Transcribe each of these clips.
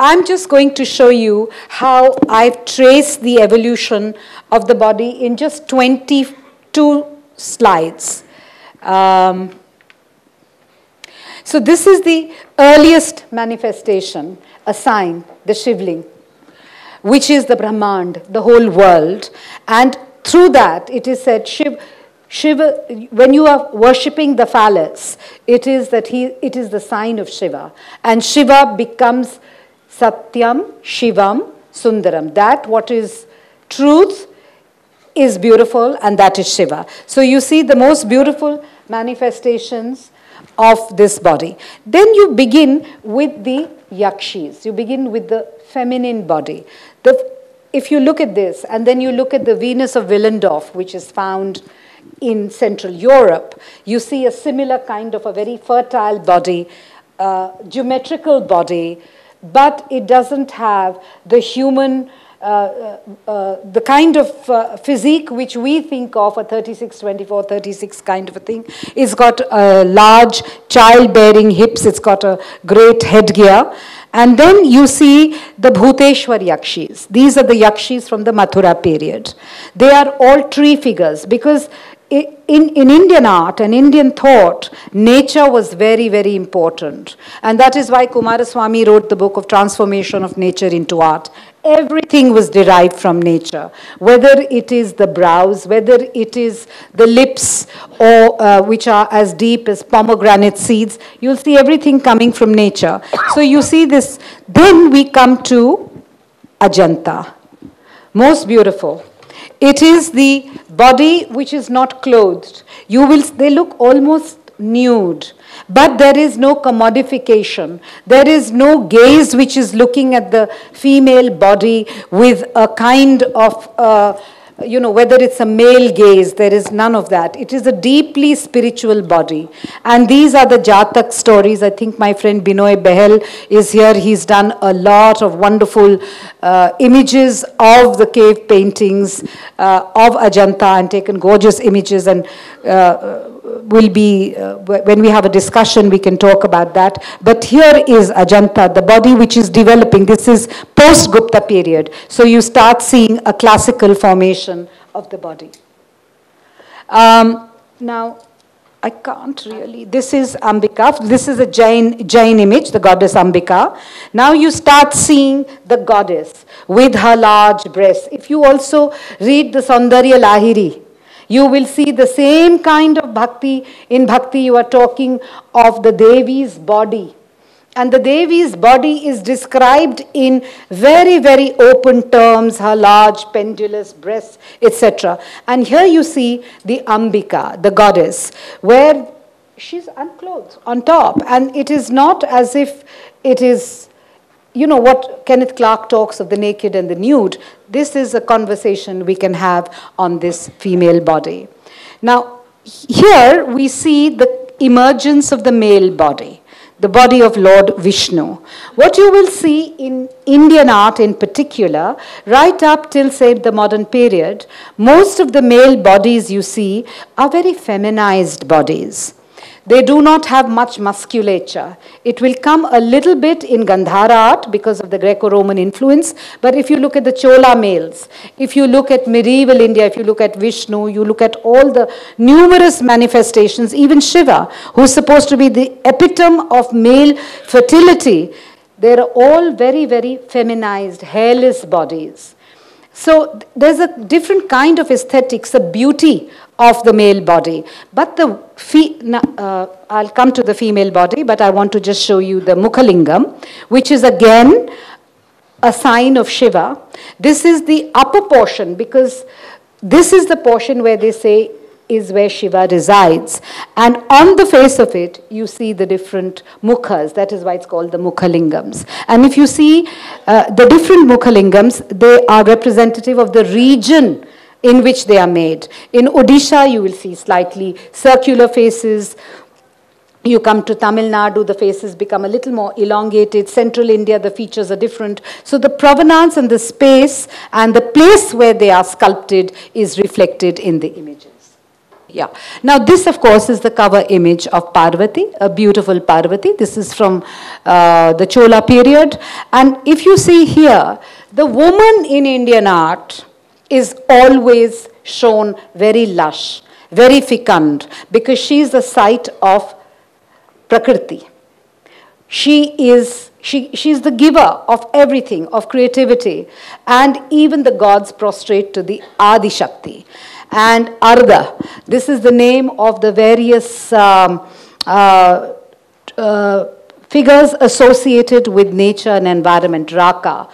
I'm just going to show you how I've traced the evolution of the body in just 22 slides. So this is the earliest manifestation, a sign, the Shivling, which is the Brahmand, the whole world. And through that, it is said, Shiva, when you are worshipping the phallus, it is the sign of Shiva. And Shiva becomes Satyam, Shivam, Sundaram. That what is truth is beautiful, and that is Shiva. So you see the most beautiful manifestations of this body. Then you begin with the Yakshis. You begin with the feminine body. If you look at this, and then you look at the Venus of Willendorf, which is found in Central Europe, you see a similar kind of a very fertile body, geometrical body, but it doesn't have the human, the kind of physique which we think of, a 36, 24, 36 kind of a thing. It's got large childbearing hips, it's got a great headgear. And then you see the Bhuteshwar Yakshis. These are the Yakshis from the Mathura period. They are all tree figures because in Indian art and Indian thought, nature was very, very important. And that is why Kumaraswamy wrote the book of Transformation of Nature into Art. Everything was derived from nature, whether it is the brows, whether it is the lips, or which are as deep as pomegranate seeds. You'll see everything coming from nature. So you see this. Then we come to Ajanta. Most beautiful. It is the body which is not clothed. They look almost nude, but there is no commodification. There is no gaze which is looking at the female body with a kind of, whether it's a male gaze, there is none of that. It is a deeply spiritual body. And these are the Jatak stories. I think my friend Binoy Behel is here. He's done a lot of wonderful images of the cave paintings of Ajanta and taken gorgeous images, and will be, when we have a discussion, we can talk about that. But here is Ajanta, the body which is developing. This is post-Gupta period. So you start seeing a classical formation of the body. Now, I can't really. This is Ambika. This is a Jain image, the goddess Ambika. Now you start seeing the goddess with her large breasts. If you also read the Saundarya Lahiri, you will see the same kind of bhakti. In bhakti, you are talking of the Devi's body. And the Devi's body is described in very, very open terms, her large pendulous breasts, etc. And here you see the Ambika, the goddess, where she's unclothed on top. And it is not as if it is, what Kenneth Clark talks of the naked and the nude. This is a conversation we can have on this female body. Now, here we see the emergence of the male body, the body of Lord Vishnu. What you will see in Indian art in particular, right up till, say, the modern period, most of the male bodies you see are very feminized bodies. They do not have much musculature. It will come a little bit in Gandhara art because of the Greco-Roman influence. But if you look at the Chola males, if you look at medieval India, if you look at Vishnu, you look at all the numerous manifestations, even Shiva, who's supposed to be the epitome of male fertility, they're all very, very feminized, hairless bodies. So there's a different kind of aesthetics, a beauty of the male body. But I'll come to the female body, but I want to just show you the Mukhalingam, which is again a sign of Shiva. This is the upper portion, because this is the portion where they say is where Shiva resides. And on the face of it, you see the different mukhas. That is why it's called the Mukhalingams. And if you see the different Mukhalingams, they are representative of the region in which they are made. In Odisha, you will see slightly circular faces. You come to Tamil Nadu, the faces become a little more elongated. Central India, the features are different. So the provenance and the space and the place where they are sculpted is reflected in the images. Yeah. Now this, of course, is the cover image of Parvati, a beautiful Parvati. This is from the Chola period. And if you see here, the woman in Indian art is always shown very lush, very fecund, because she is the site of Prakriti. She's the giver of everything, of creativity, and even the gods prostrate to the Adi Shakti. And Ardha, this is the name of the various figures associated with nature and environment, Raka.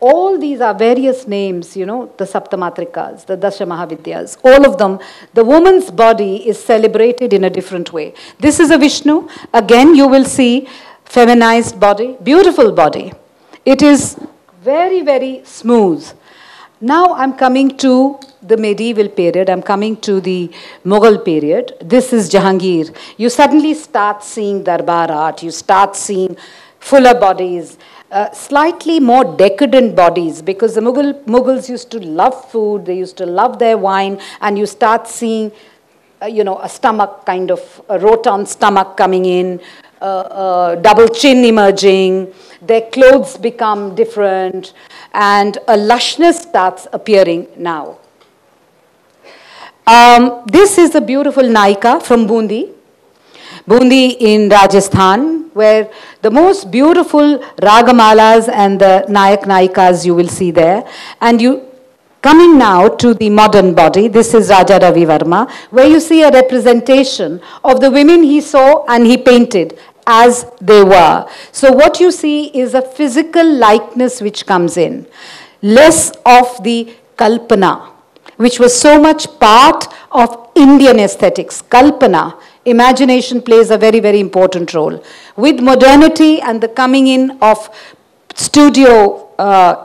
All these are various names, you know, the Saptamatrikas, the Dasha Mahavidyas, all of them. The woman's body is celebrated in a different way. This is a Vishnu. Again, you will see feminized body, beautiful body. It is very, very smooth. Now I'm coming to the medieval period. I'm coming to the Mughal period. This is Jahangir. You suddenly start seeing Darbar art. You start seeing fuller bodies. Slightly more decadent bodies, because the Mughals used to love food, they used to love their wine, and you start seeing, you know, a stomach, kind of a rotund stomach coming in, double chin emerging, their clothes become different, and a lushness starts appearing now. This is a beautiful Naika from Bundi. Bundi in Rajasthan, where the most beautiful Ragamalas and the Nayak Naikas you will see there. And you coming now to the modern body, this is Raja Ravi Varma, where you see a representation of the women he saw and he painted as they were. So what you see is a physical likeness which comes in, less of the Kalpana, which was so much part of Indian aesthetics. Kalpana, imagination plays a very, very important role. With modernity and the coming in of studio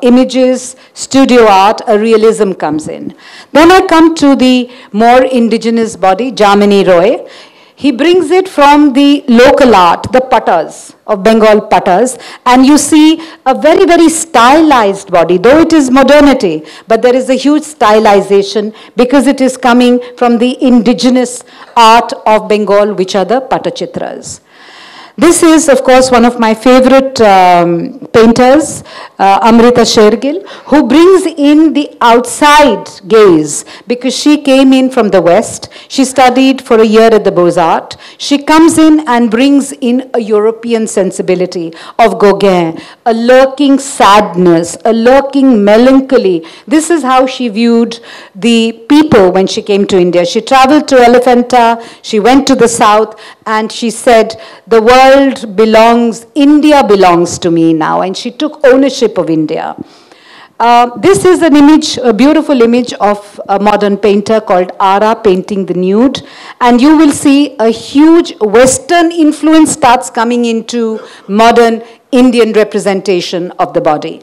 images, studio art, a realism comes in. Then I come to the more indigenous body, Jamini Roy. He brings it from the local art, the pattas of Bengal pattas, and you see a very, very stylized body, though it is modernity, but there is a huge stylization because it is coming from the indigenous art of Bengal, which are the Patachitras. This is, of course, one of my favorite painters, Amrita Shergill, who brings in the outside gaze because she came in from the West. She studied for a year at the Beaux-Arts. She comes in and brings in a European sensibility of Gauguin, a lurking sadness, a lurking melancholy. This is how she viewed the people when she came to India. She traveled to Elephanta, she went to the south, and she said, the world belongs, India belongs to me now, and she took ownership of India. This is an image, a beautiful image of a modern painter called Ara painting the nude, and you will see a huge Western influence starts coming into modern Indian representation of the body.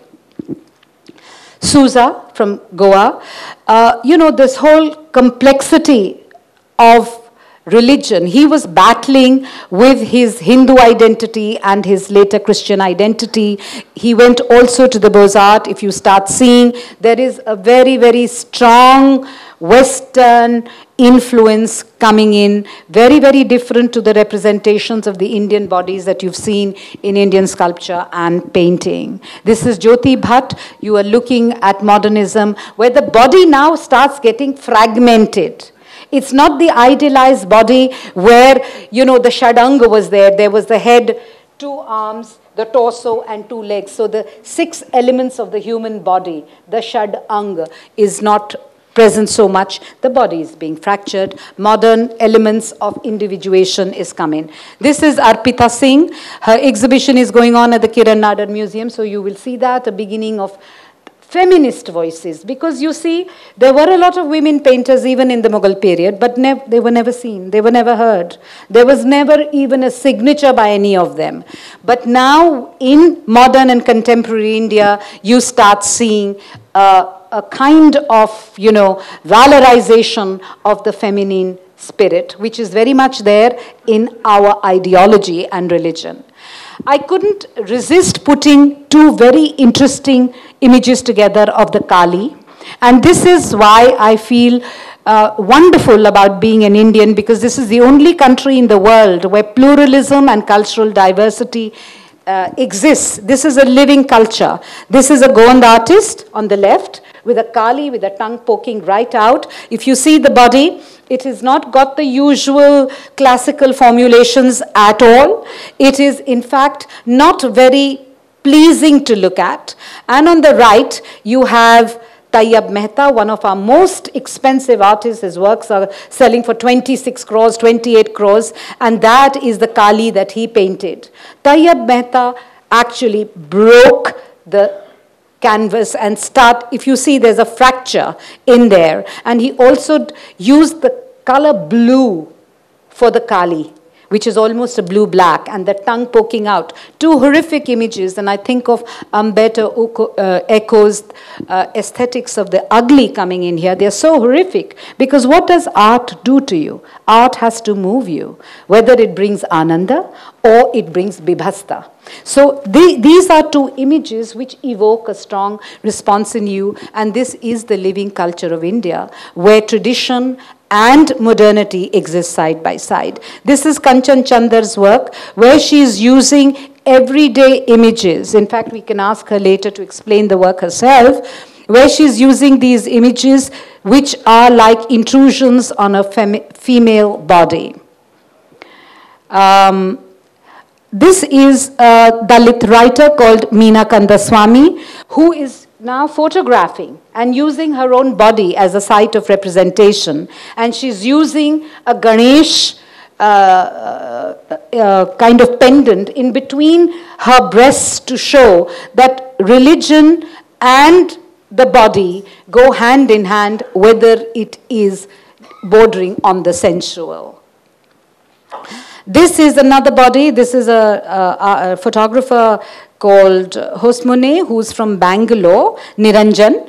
Sousa from Goa, you know, this whole complexity of religion. He was battling with his Hindu identity and his later Christian identity. He went also to the Beaux-Arts. If you start seeing, there is a very, very strong Western influence coming in, very, very different to the representations of the Indian bodies that you've seen in Indian sculpture and painting. This is Jyoti Bhatt. You are looking at modernism, where the body now starts getting fragmented. It's not the idealized body where, you know, the Shadanga was there. There was the head, 2 arms, the torso, and 2 legs. So the 6 elements of the human body, the Shadanga, is not present so much. The body is being fractured. Modern elements of individuation is coming. This is Arpita Singh. Her exhibition is going on at the Kiran Nadar Museum. So you will see that, a beginning of feminist voices, because you see, there were a lot of women painters even in the Mughal period, but they were never seen, they were never heard. There was never even a signature by any of them. But now, in modern and contemporary India, you start seeing a kind of, you know, valorization of the feminine spirit, which is very much there in our ideology and religion. I couldn't resist putting 2 very interesting images together of the Kali. And this is why I feel wonderful about being an Indian, because this is the only country in the world where pluralism and cultural diversity exists. This is a living culture. This is a Gond artist on the left with a Kali with a tongue poking right out. If you see the body, it has not got the usual classical formulations at all. It is, in fact, not very pleasing to look at. And on the right, you have Tayyab Mehta, one of our most expensive artists. His works are selling for 26 crores, 28 crores, and that is the Kali that he painted. Tayyab Mehta actually broke the canvas and if you see there's a fracture in there, and he also used the color blue for the Kali, which is almost a blue-black, and the tongue poking out. Two horrific images, and I think of Umberto Eco's aesthetics of the ugly coming in here. They're so horrific, because what does art do to you? Art has to move you, whether it brings ananda or it brings bibhasta. So these are two images which evoke a strong response in you, and this is the living culture of India, where tradition and modernity exist side by side. This is Kanchan Chandar's work, where she is using everyday images. In fact, we can ask her later to explain the work herself, where she's using these images which are like intrusions on a female body. This is a Dalit writer called Meena Kandaswamy, who is now photographing and using her own body as a site of representation. And she's using a Ganesh kind of pendant in between her breasts to show that religion and the body go hand in hand, whether it is bordering on the sensual. This is another body. This is a photographer called Hosmone, who's from Bangalore, Niranjan,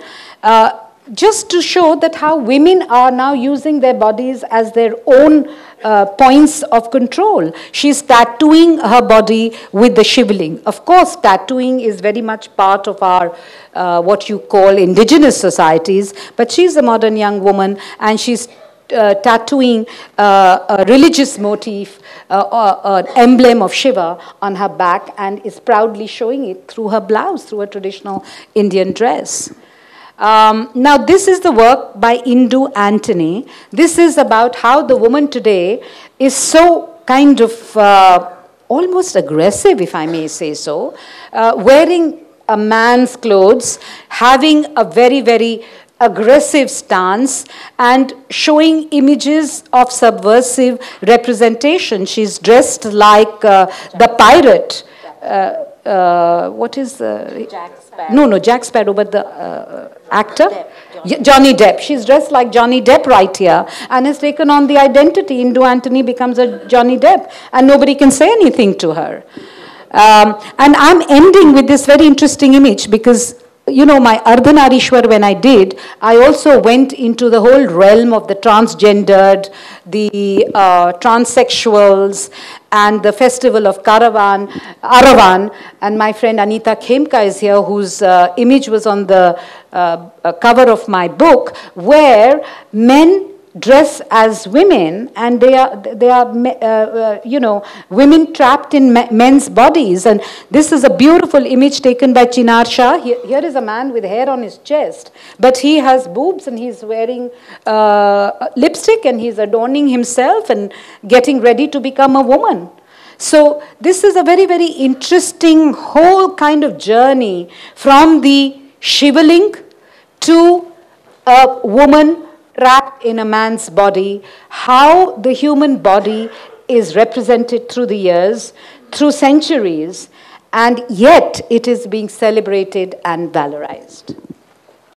just to show that how women are now using their bodies as their own points of control. She's tattooing her body with the shivling. Of course, tattooing is very much part of our what you call indigenous societies, but she's a modern young woman, and she's tattooing a religious motif, an emblem of Shiva on her back, and is proudly showing it through her blouse, through a traditional Indian dress. Now, this is the work by Indu Antony. This is about how the woman today is so kind of almost aggressive, if I may say so, wearing a man's clothes, having a very, very aggressive stance, and showing images of subversive representation. She's dressed like the pirate. What is the... Jack Sparrow. No, Jack Sparrow, but the actor? Johnny Depp. She's dressed like Johnny Depp right here, and has taken on the identity. Indu Antony becomes a Johnny Depp, and nobody can say anything to her. And I'm ending with this very interesting image, because you know, my Ardhanarishwar, when I did, I also went into the whole realm of the transgendered, the transsexuals, and the festival of Aravan. And my friend Anita Khemka is here, whose image was on the cover of my book, where men dress as women, and they are you know, women trapped in men's bodies. And this is a beautiful image taken by Chinar Shah. Here is a man with hair on his chest, but he has boobs, and he's wearing lipstick, and he's adorning himself and getting ready to become a woman. So this is a very, very interesting whole kind of journey from the Shivaling to a woman trapped in a man's body, how the human body is represented through the years, through centuries, and yet it is being celebrated and valorized.